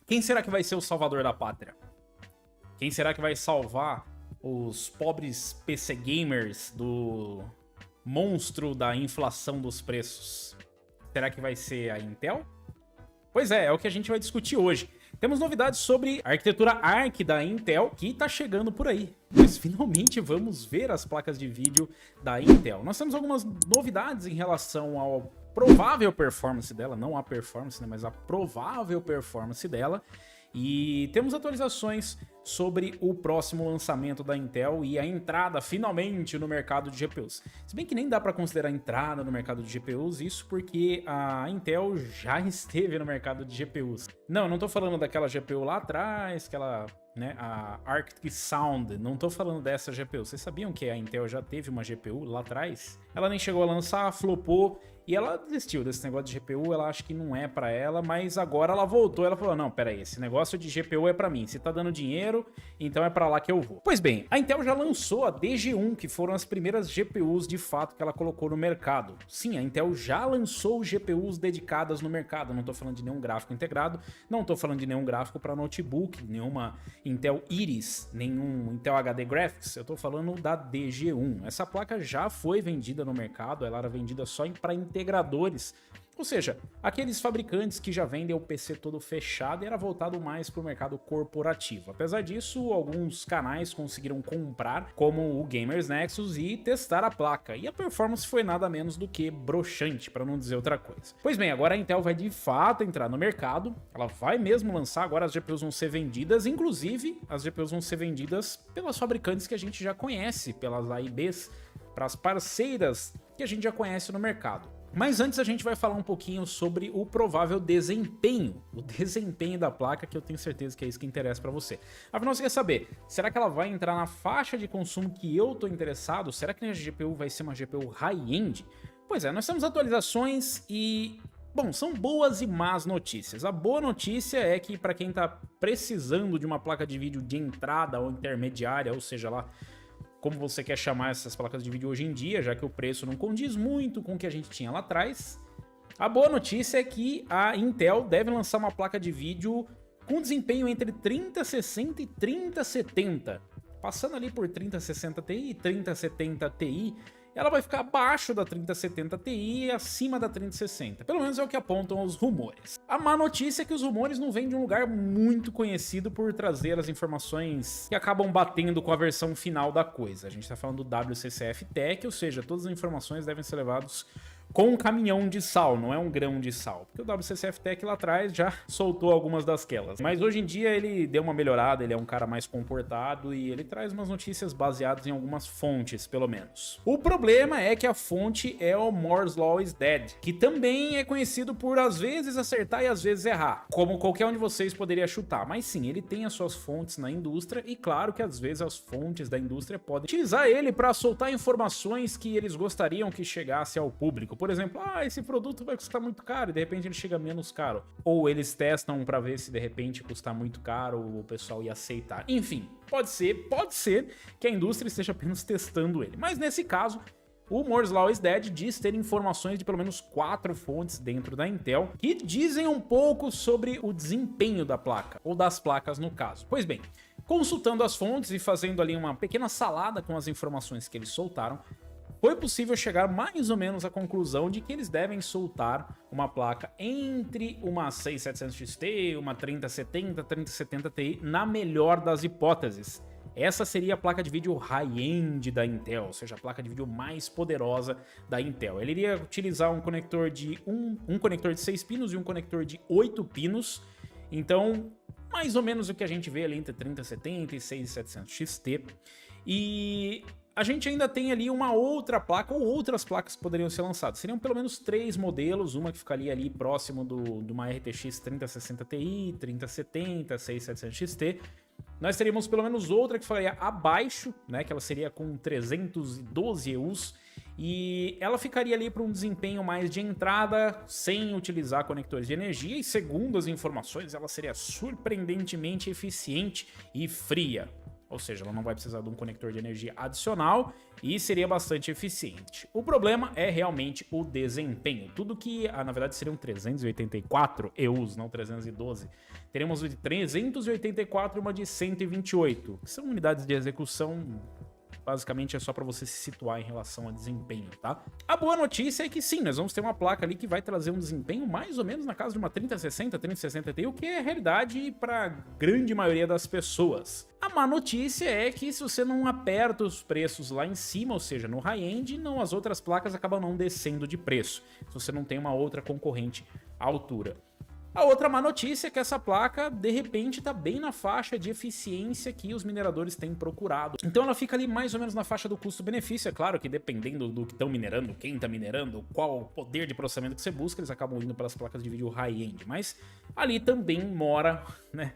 Quem será que vai ser o salvador da pátria? Quem será que vai salvar os pobres PC gamers do monstro da inflação dos preços? Será que vai ser a Intel? Pois é o que a gente vai discutir hoje. Temos novidades sobre a arquitetura Arc da Intel que está chegando por aí. Mas finalmente vamos ver as placas de vídeo da Intel. Nós temos algumas novidades em relação ao provável performance dela, não a performance, né, mas a provável performance dela. E temos atualizações sobre o próximo lançamento da Intel e a entrada finalmente no mercado de GPUs. Se bem que nem dá para considerar entrada no mercado de GPUs, isso porque a Intel já esteve no mercado de GPUs. Não estou falando daquela GPU lá atrás, a Arctic Sound, não tô falando dessa GPU. Vocês sabiam que a Intel já teve uma GPU lá atrás? Ela nem chegou a lançar, flopou, e ela desistiu desse negócio de GPU, ela acha que não é pra ela, mas agora ela voltou, ela falou, não, pera aí, esse negócio de GPU é pra mim, se tá dando dinheiro, então é pra lá que eu vou. Pois bem, a Intel já lançou a DG1, que foram as primeiras GPUs de fato que ela colocou no mercado. Sim, a Intel já lançou GPUs dedicadas no mercado, não tô falando de nenhum gráfico integrado, não tô falando de nenhum gráfico pra notebook, nenhuma Intel Iris, nenhum Intel HD Graphics, eu tô falando da DG1. Essa placa já foi vendida no mercado, ela era vendida só para integradores, ou seja, aqueles fabricantes que já vendem o PC todo fechado e era voltado mais para o mercado corporativo. Apesar disso, alguns canais conseguiram comprar, como o Gamers Nexus, e testar a placa, e a performance foi nada menos do que broxante, para não dizer outra coisa. Pois bem, agora a Intel vai de fato entrar no mercado, ela vai mesmo lançar, agora as GPUs vão ser vendidas, inclusive as GPUs vão ser vendidas pelas fabricantes que a gente já conhece, pelas AIBs, para as parceiras que a gente já conhece no mercado. Mas antes a gente vai falar um pouquinho sobre o provável desempenho, o desempenho da placa, que eu tenho certeza que é isso que interessa para você. Afinal, você quer saber, será que ela vai entrar na faixa de consumo que eu tô interessado? Será que a GPU vai ser uma GPU high-end? Pois é, nós temos atualizações e... bom, são boas e más notícias. A boa notícia é que para quem tá precisando de uma placa de vídeo de entrada ou intermediária, ou seja lá, como você quer chamar essas placas de vídeo hoje em dia, já que o preço não condiz muito com o que a gente tinha lá atrás. A boa notícia é que a Intel deve lançar uma placa de vídeo com desempenho entre 3060 e 3070. Passando ali por 3060 Ti e 3070 Ti, ela vai ficar abaixo da 3070 Ti e acima da 3060. Pelo menos é o que apontam os rumores. A má notícia é que os rumores não vêm de um lugar muito conhecido por trazer as informações que acabam batendo com a versão final da coisa. A gente está falando do WCCF Tech, ou seja, todas as informações devem ser levadas com um caminhão de sal, não é um grão de sal. Porque o WCCF Tech lá atrás já soltou algumas dasquelas. Mas hoje em dia ele deu uma melhorada, ele é um cara mais comportado e ele traz umas notícias baseadas em algumas fontes, pelo menos. O problema é que a fonte é o Moore's Law is Dead, que também é conhecido por às vezes acertar e às vezes errar, como qualquer um de vocês poderia chutar. Mas sim, ele tem as suas fontes na indústria e claro que às vezes as fontes da indústria podem utilizar ele para soltar informações que eles gostariam que chegasse ao público. Por exemplo, esse produto vai custar muito caro e de repente ele chega menos caro. Ou eles testam para ver se de repente custar muito caro o pessoal ia aceitar. Enfim, pode ser que a indústria esteja apenas testando ele. Mas nesse caso, o Moore's Law is Dead diz ter informações de pelo menos 4 fontes dentro da Intel que dizem um pouco sobre o desempenho da placa, ou das placas no caso. Pois bem, consultando as fontes e fazendo ali uma pequena salada com as informações que eles soltaram, foi possível chegar mais ou menos à conclusão de que eles devem soltar uma placa entre uma 6700 XT, uma 3070, 3070 Ti, na melhor das hipóteses. Essa seria a placa de vídeo high-end da Intel, ou seja, a placa de vídeo mais poderosa da Intel. Ele iria utilizar um conector de um conector de 6 pinos e um conector de 8 pinos. Então, mais ou menos o que a gente vê ali entre 3070 e 6700 XT. E a gente ainda tem ali uma outra placa, ou outras placas que poderiam ser lançadas. Seriam pelo menos 3 modelos, uma que ficaria ali próximo de uma RTX 3060 Ti, 3070, 6700 XT. Nós teríamos pelo menos outra que ficaria abaixo, né, que ela seria com 312 EUs, e ela ficaria ali para um desempenho mais de entrada, sem utilizar conectores de energia, e segundo as informações, ela seria surpreendentemente eficiente e fria. Ou seja, ela não vai precisar de um conector de energia adicional e seria bastante eficiente. O problema é realmente o desempenho. Tudo que, na verdade, seriam 384 EUs, não 312. Teremos uma de 384 e uma de 128, que são unidades de execução. Basicamente é só para você se situar em relação a desempenho, tá? A boa notícia é que sim, nós vamos ter uma placa ali que vai trazer um desempenho mais ou menos na casa de uma 3060, 3060 Ti, o que é realidade para a grande maioria das pessoas. A má notícia é que se você não aperta os preços lá em cima, ou seja, no high-end, não, as outras placas acabam não descendo de preço, se você não tem uma outra concorrente à altura. A outra má notícia é que essa placa, de repente, está bem na faixa de eficiência que os mineradores têm procurado. Então ela fica ali mais ou menos na faixa do custo-benefício. É claro que dependendo do que estão minerando, quem está minerando, qual o poder de processamento que você busca, eles acabam indo pelas placas de vídeo high-end. Mas ali também mora, né,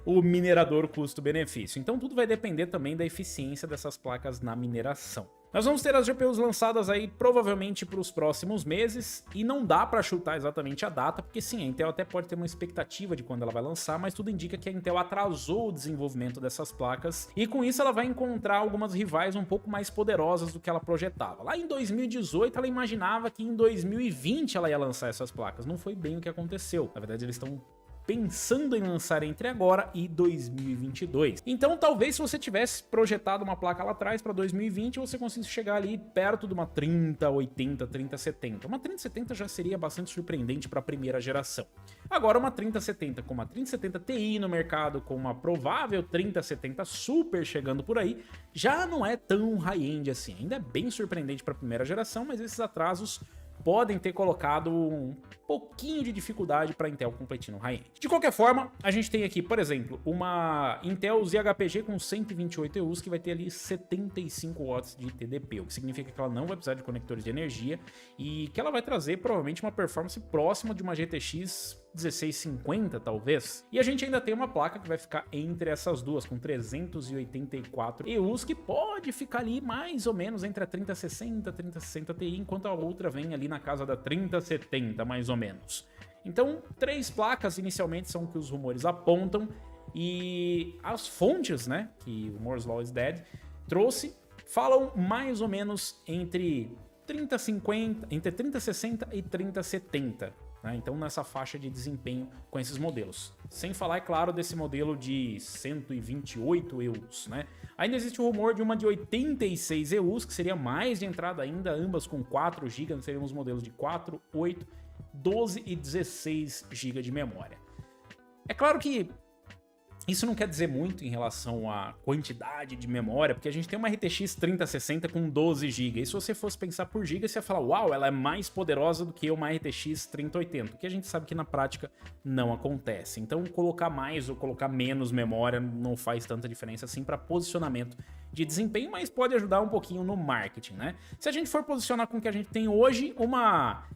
o minerador custo-benefício. Então tudo vai depender também da eficiência dessas placas na mineração. Nós vamos ter as GPUs lançadas aí provavelmente para os próximos meses e não dá para chutar exatamente a data, porque sim, a Intel até pode ter uma expectativa de quando ela vai lançar, mas tudo indica que a Intel atrasou o desenvolvimento dessas placas e com isso ela vai encontrar algumas rivais um pouco mais poderosas do que ela projetava. Lá em 2018 ela imaginava que em 2020 ela ia lançar essas placas, não foi bem o que aconteceu. Na verdade eles estão pensando em lançar entre agora e 2022. Então talvez se você tivesse projetado uma placa lá atrás para 2020, você conseguisse chegar ali perto de uma 3080, 3070. Uma 3070 já seria bastante surpreendente para a primeira geração. Agora uma 3070 com uma 3070 Ti no mercado, com uma provável 3070 Super chegando por aí, já não é tão high-end assim. Ainda é bem surpreendente para a primeira geração, mas esses atrasos podem ter colocado um pouquinho de dificuldade para a Intel competir no high-end. De qualquer forma, a gente tem aqui, por exemplo, uma Intel ZHPG com 128 EUs que vai ter ali 75 watts de TDP, o que significa que ela não vai precisar de conectores de energia e que ela vai trazer provavelmente uma performance próxima de uma GTX 1650 talvez. E a gente ainda tem uma placa que vai ficar entre essas duas, com 384 EUs, que pode ficar ali mais ou menos entre a 3060 e 3060 Ti, enquanto a outra vem ali na casa da 3070 mais ou menos. Então, 3 placas inicialmente são o que os rumores apontam e as fontes, né, que o Moore's Law is Dead trouxe, falam mais ou menos entre 3060 e 3070. Então nessa faixa de desempenho com esses modelos. Sem falar, é claro, desse modelo de 128 EUs, né? Ainda existe o rumor de uma de 86 EUs, que seria mais de entrada ainda, ambas com 4 GB, seriam os modelos de 4, 8, 12 e 16 GB de memória. É claro que isso não quer dizer muito em relação à quantidade de memória, porque a gente tem uma RTX 3060 com 12 GB, e se você fosse pensar por giga, você ia falar, uau, ela é mais poderosa do que uma RTX 3080, que a gente sabe que na prática não acontece. Então colocar mais ou colocar menos memória não faz tanta diferença assim para posicionamento de desempenho, mas pode ajudar um pouquinho no marketing, né? Se a gente for posicionar com o que a gente tem hoje, uma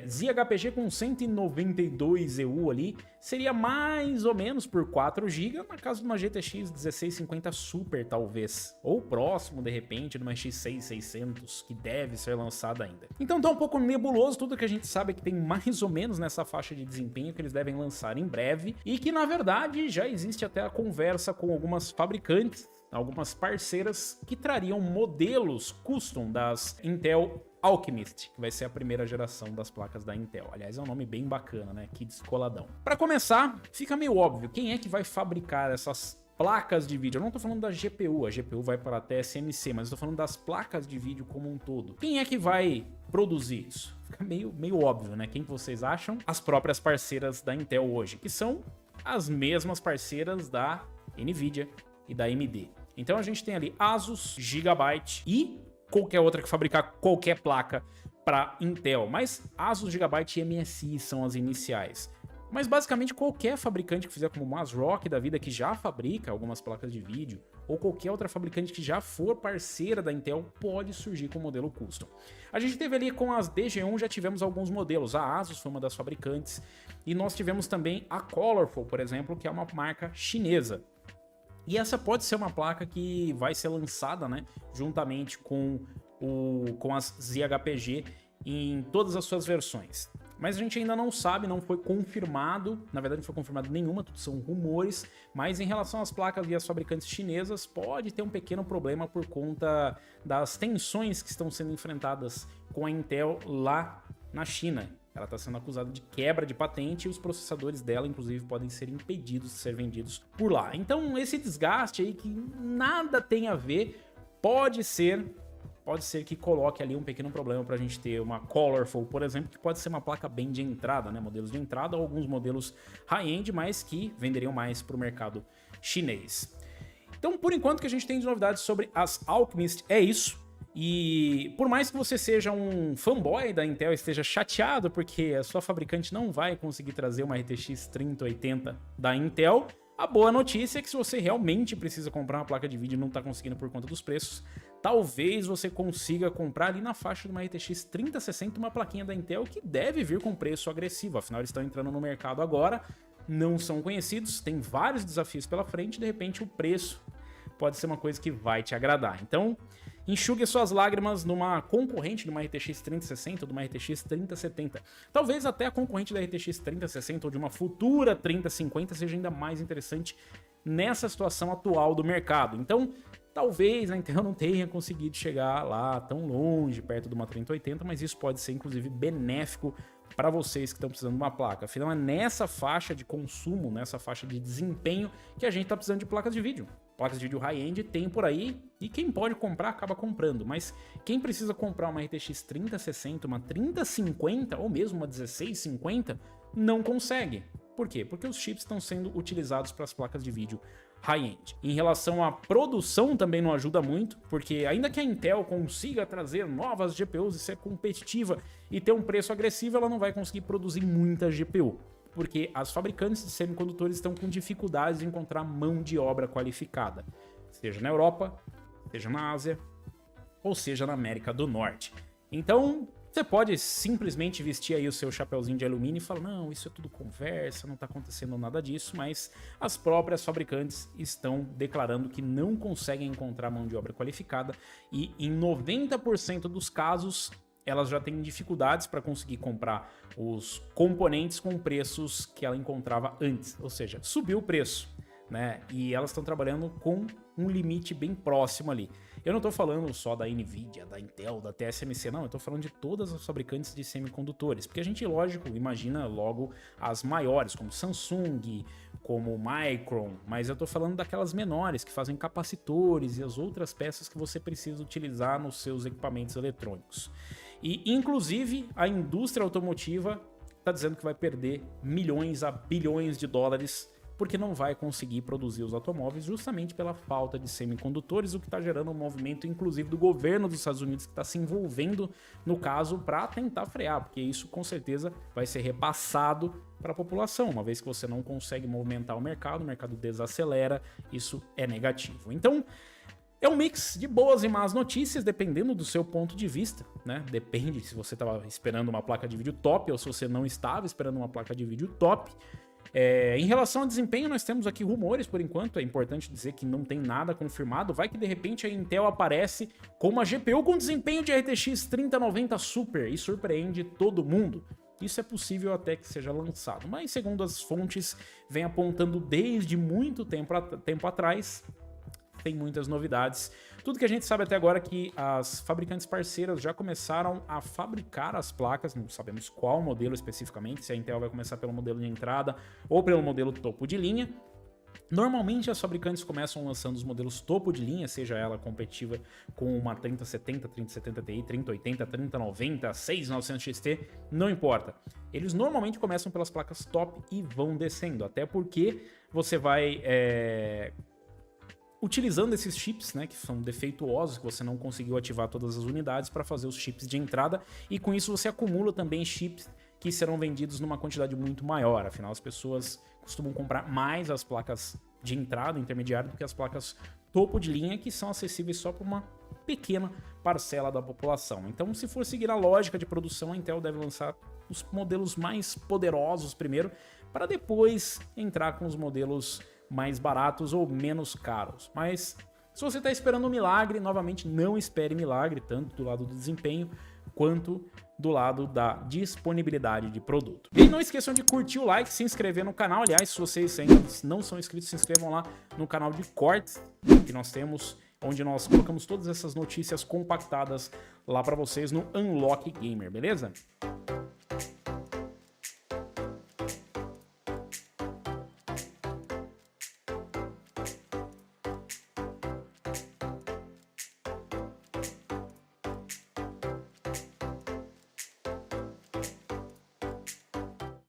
ZHPG com 192 EU ali, seria mais ou menos por 4 GB, na casa de uma GTX 1650 Super talvez, ou próximo de repente de uma X6600 que deve ser lançada ainda. Então tá um pouco nebuloso, tudo que a gente sabe é que tem mais ou menos nessa faixa de desempenho que eles devem lançar em breve, e que na verdade já existe até a conversa com algumas fabricantes, algumas parceiras que trariam modelos custom das Intel Alchemist, que vai ser a primeira geração das placas da Intel. Aliás, é um nome bem bacana, né? Que descoladão. Para começar, fica meio óbvio, quem é que vai fabricar essas placas de vídeo? Eu não tô falando da GPU, a GPU vai para a TSMC, mas eu tô falando das placas de vídeo como um todo. Quem é que vai produzir isso? Fica meio óbvio, né? Quem que vocês acham? As próprias parceiras da Intel hoje, que são as mesmas parceiras da Nvidia e da AMD. Então a gente tem ali Asus, Gigabyte e qualquer outra que fabricar qualquer placa para Intel, mas Asus, Gigabyte e MSI são as iniciais. Mas basicamente qualquer fabricante que fizer como uma ASRock da vida, que já fabrica algumas placas de vídeo, ou qualquer outra fabricante que já for parceira da Intel, pode surgir com o modelo custom. A gente teve ali com as DG1, já tivemos alguns modelos, a Asus foi uma das fabricantes, e nós tivemos também a Colorful, por exemplo, que é uma marca chinesa. E essa pode ser uma placa que vai ser lançada, né, juntamente com as ZHPG em todas as suas versões. mas a gente ainda não sabe, não foi confirmado, na verdade não foi confirmado nenhuma, tudo são rumores, mas em relação às placas e às fabricantes chinesas, pode ter um pequeno problema por conta das tensões que estão sendo enfrentadas com a Intel lá na China. Ela está sendo acusada de quebra de patente e os processadores dela, inclusive, podem ser impedidos de ser vendidos por lá. Então, esse desgaste aí que nada tem a ver, pode ser que coloque ali um pequeno problema para a gente ter uma Colorful, por exemplo, que pode ser uma placa bem de entrada, né? Modelos de entrada ou alguns modelos high-end, mas que venderiam mais para o mercado chinês. Então, por enquanto, que a gente tem de novidades sobre as Alchemist é isso. E por mais que você seja um fanboy da Intel e esteja chateado porque a sua fabricante não vai conseguir trazer uma RTX 3080 da Intel, a boa notícia é que se você realmente precisa comprar uma placa de vídeo e não está conseguindo por conta dos preços, talvez você consiga comprar ali na faixa de uma RTX 3060 uma plaquinha da Intel que deve vir com preço agressivo, afinal eles estão entrando no mercado agora, não são conhecidos, tem vários desafios pela frente, de repente o preço pode ser uma coisa que vai te agradar. Então, enxugue suas lágrimas numa concorrente de uma RTX 3060 ou de uma RTX 3070. Talvez até a concorrente da RTX 3060 ou de uma futura 3050 seja ainda mais interessante nessa situação atual do mercado. Então, talvez a Intel não tenha conseguido chegar lá tão longe, perto de uma 3080, mas isso pode ser inclusive benéfico para vocês que estão precisando de uma placa. Afinal, é nessa faixa de consumo, nessa faixa de desempenho que a gente está precisando de placas de vídeo. Placas de vídeo high-end tem por aí e quem pode comprar acaba comprando, mas quem precisa comprar uma RTX 3060, uma 3050 ou mesmo uma 1650 não consegue. Por quê? Porque os chips estão sendo utilizados para as placas de vídeo high-end. Em relação à produção também não ajuda muito, porque ainda que a Intel consiga trazer novas GPUs e ser competitiva e ter um preço agressivo, ela não vai conseguir produzir muita GPU, porque as fabricantes de semicondutores estão com dificuldades de encontrar mão de obra qualificada, seja na Europa, seja na Ásia, ou seja na América do Norte. Então, você pode simplesmente vestir aí o seu chapeuzinho de alumínio e falar, não, isso é tudo conversa, não está acontecendo nada disso, mas as próprias fabricantes estão declarando que não conseguem encontrar mão de obra qualificada e em 90% dos casos elas já têm dificuldades para conseguir comprar os componentes com preços que ela encontrava antes, ou seja, subiu o preço, né? E elas estão trabalhando com um limite bem próximo ali. Eu não estou falando só da Nvidia, da Intel, da TSMC, não, eu estou falando de todas as fabricantes de semicondutores, porque a gente, lógico, imagina logo as maiores, como Samsung, como Micron, mas eu estou falando daquelas menores que fazem capacitores e as outras peças que você precisa utilizar nos seus equipamentos eletrônicos. E, inclusive, a indústria automotiva está dizendo que vai perder milhões a bilhões de dólares porque não vai conseguir produzir os automóveis justamente pela falta de semicondutores, o que está gerando um movimento, inclusive, do governo dos Estados Unidos que está se envolvendo no caso para tentar frear, porque isso com certeza vai ser repassado para a população. Uma vez que você não consegue movimentar o mercado desacelera, isso é negativo. Então, é um mix de boas e más notícias, dependendo do seu ponto de vista, né? Depende se você estava esperando uma placa de vídeo top ou se você não estava esperando uma placa de vídeo top. Em relação ao desempenho, nós temos aqui rumores por enquanto, é importante dizer que não tem nada confirmado, vai que de repente a Intel aparece com uma GPU com desempenho de RTX 3090 Super e surpreende todo mundo. Isso é possível até que seja lançado, mas segundo as fontes, vem apontando desde muito tempo atrás, tem muitas novidades. Tudo que a gente sabe até agora é que as fabricantes parceiras já começaram a fabricar as placas, não sabemos qual modelo especificamente, se a Intel vai começar pelo modelo de entrada ou pelo modelo topo de linha. Normalmente as fabricantes começam lançando os modelos topo de linha, seja ela competitiva com uma 3070, 3070 Ti, 3080, 3090, 6900 XT, não importa. Eles normalmente começam pelas placas top e vão descendo, até porque você vai utilizando esses chips, né, que são defeituosos, que você não conseguiu ativar todas as unidades para fazer os chips de entrada, e com isso você acumula também chips que serão vendidos numa quantidade muito maior, afinal as pessoas costumam comprar mais as placas de entrada intermediária do que as placas topo de linha, que são acessíveis só para uma pequena parcela da população. Então, se for seguir a lógica de produção, a Intel deve lançar os modelos mais poderosos primeiro, para depois entrar com os modelos mais baratos ou menos caros. Mas se você está esperando um milagre, novamente não espere milagre, tanto do lado do desempenho quanto do lado da disponibilidade de produto. E não esqueçam de curtir o like, se inscrever no canal. Aliás, se vocês ainda não são inscritos, se inscrevam lá no canal de cortes que nós temos, onde nós colocamos todas essas notícias compactadas lá para vocês no Unlock Gamer, beleza?